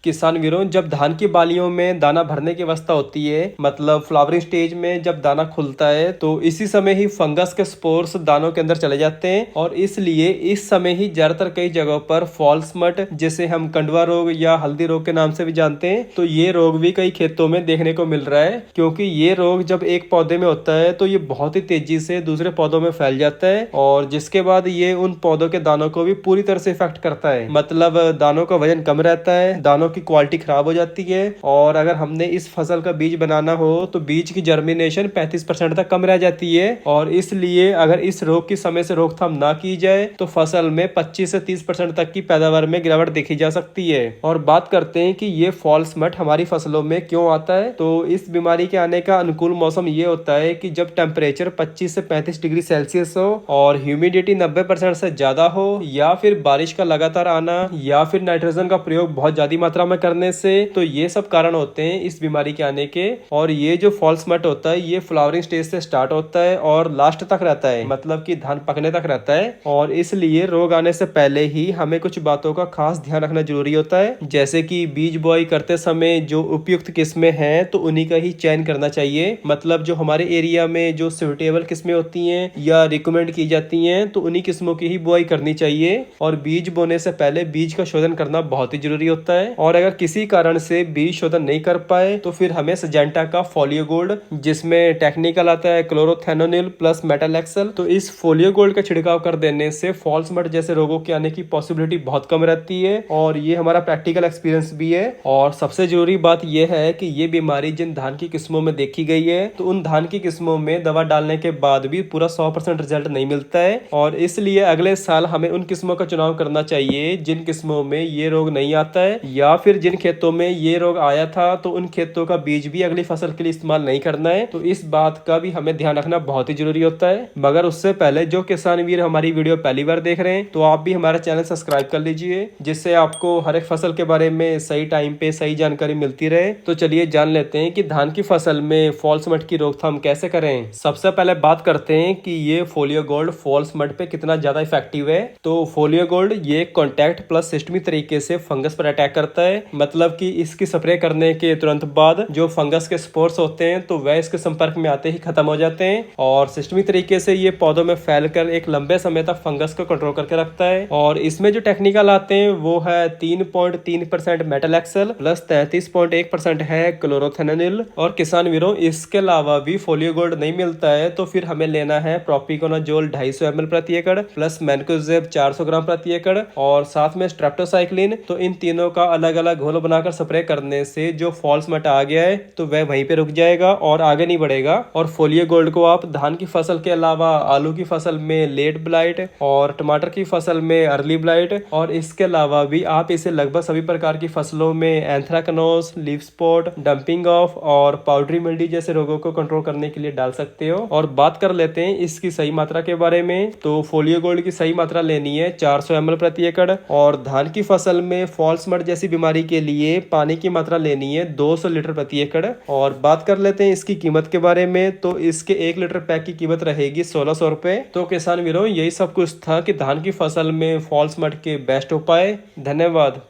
किसान वीरों, जब धान की बालियों में दाना भरने की अवस्था होती है, मतलब फ्लावरिंग स्टेज में जब दाना खुलता है, तो इसी समय ही फंगस के स्पोर्स दानों के अंदर चले जाते हैं और इसलिए इस समय ही ज्यादातर कई जगहों पर फॉल्स मट, जिसे हम कंडवा रोग या हल्दी रोग के नाम से भी जानते हैं, तो ये रोग भी कई खेतों में देखने को मिल रहा है। क्योंकि ये रोग जब एक पौधे में होता है तो ये बहुत ही तेजी से दूसरे पौधों में फैल जाता है और जिसके बाद ये उन पौधों के दानों को भी पूरी तरह से इफेक्ट करता है। मतलब दानों का वजन कम रहता है, दानों की क्वालिटी खराब हो जाती है और अगर हमने इस फसल का बीज बनाना हो तो बीज की जर्मिनेशन 35% तक कम रह जाती है और इसलिए अगर इस रोग की समय से रोकथाम ना की जाए तो फसल में 25 से 30% तक की पैदावार में गिरावट देखी जा सकती है। और बात करते हैं कि ये फॉल्स मट हमारी फसलों में क्यों आता है, तो इस बीमारी के आने का अनुकूल मौसम ये होता है कि जब टेम्परेचर 25 से 35 डिग्री सेल्सियस हो और ह्यूमिडिटी 90% से ज्यादा हो, या फिर बारिश का लगातार आना, या फिर नाइट्रोजन का प्रयोग बहुत ज्यादा मात्रा में करने से, तो ये सब कारण होते हैं इस बीमारी के आने के। और ये जो फॉल्स मट होता है ये फ्लावरिंग स्टेज से स्टार्ट होता है और लास्ट तक रहता है, मतलब कि धान पकने तक रहता है। और इसलिए रोग आने से पहले ही हमें कुछ बातों का खास ध्यान रखना जरूरी होता है, जैसे कि बीज बुआई करते समय जो उपयुक्त किस्में हैं तो उन्हीं का ही चयन करना चाहिए। मतलब जो हमारे एरिया में जो सुटेबल किस्में होती हैं या रिकमेंड की जाती हैं तो उन्हीं किस्मों की ही बुआई करनी चाहिए। और बीज बोने से पहले बीज का शोधन करना बहुत ही जरूरी होता है। और अगर किसी कारण से बीज शोधन नहीं कर पाए तो फिर हमें सिजेंटा का फोलियो गोल्ड, जिसमें टेक्निकल आता है क्लोरोथेनोनिल प्लस मेटालेक्सल, तो इस फोलियो गोल्ड का छिड़काव कर देने से फॉल्स मट जैसे रोगों के आने की पॉसिबिलिटी बहुत कम रहती है और ये हमारा प्रैक्टिकल एक्सपीरियंस भी है। और सबसे जरूरी बात यह है कि ये बीमारी जिन धान की किस्मों में देखी गई है तो उन धान की किस्मों में दवा डालने के बाद भी पूरा 100% रिजल्ट नहीं मिलता है और इसलिए अगले साल हमें उन किस्मों का चुनाव करना चाहिए जिन किस्मों में ये रोग नहीं आता है, या फिर जिन खेतों में ये रोग आया था तो उन खेतों का बीज भी अगली फसल के लिए इस्तेमाल नहीं करना है। तो इस बात का भी हमें ध्यान रखना बहुत ही जरूरी होता है। मगर उससे पहले जो किसान वीर हमारी वीडियो पहली बार देख रहे हैं तो आप भी हमारा चैनल सब्सक्राइब कर लीजिए, जिससे आपको हर एक फसल के बारे में सही टाइम पे सही जानकारी मिलती रहे। तो चलिए जान लेते हैं कि धान की फसल में फॉल्स मट की रोकथाम कैसे करें। सबसे पहले बात करते हैं कि ये फोलियो गोल्ड फॉल्स मट पे कितना ज्यादा इफेक्टिव है। तो फोलियो गोल्ड ये कॉन्टैक्ट प्लस सिस्टमिक तरीके से फंगस पर अटैक करता है, मतलब कि इसकी स्प्रे करने के तुरंत बाद जो फंगस के स्पोर्स होते हैं तो वह इसके संपर्क में आते ही खत्म हो जाते हैं और सिस्टमिक तरीके से ये पौधों में फैलकर एक लंबे समय तक फंगस को कंट्रोल करके रखता है। और इसमें जो टेक्निकल आते हैं वो है 3.3% मेटालेक्सल प्लस 33.1% है क्लोरोथेनोनिल। और किसान वीरों, इसके अलावा भी फोलियो गोल्ड नहीं मिलता है तो फिर हमें लेना है प्रोपिकोनाजोल 250 ml प्रति एकड़ प्लस मैनकोजेब 400 ग्राम प्रति एकड़ और साथ में स्ट्रेप्टोसाइक्लिन। तो इन तीनों का अलग अलग घोल बनाकर स्प्रे करने से जो फॉल्स मट आ गया है तो वह वहीं पे रुक जाएगा और आगे नहीं बढ़ेगा। और फोलियो गोल्ड को आप धान की फसल के अलावा आलू की फसल में लेट ब्लाइट और टमाटर की फसल में अर्ली ब्लाइट, और इसके अलावा भी आप इसे लगभग सभी प्रकार की फसलों में एंथ्राकनोस, लीफ स्पॉट, डंपिंग ऑफ और पाउडरी मिल्डी जैसे रोगों को कंट्रोल करने के लिए डाल सकते हो। और बात कर लेते हैं इसकी सही मात्रा के बारे में। तो फोलियो गोल्ड की सही मात्रा लेनी है 400 ml प्रति एकड़ और धान की फसल में फॉल्स मट जैसी बीमारी के लिए पानी की मात्रा लेनी है 200 लीटर प्रति एकड़। और बात कर लेते हैं इसकी कीमत के बारे में। तो इसके 1 लीटर पैक की कीमत रहेगी 1600 रुपए। तो किसान वीरों, यही सब कुछ था कि धान की फसल में फॉल्स मट के बेस्ट उपाय। धन्यवाद।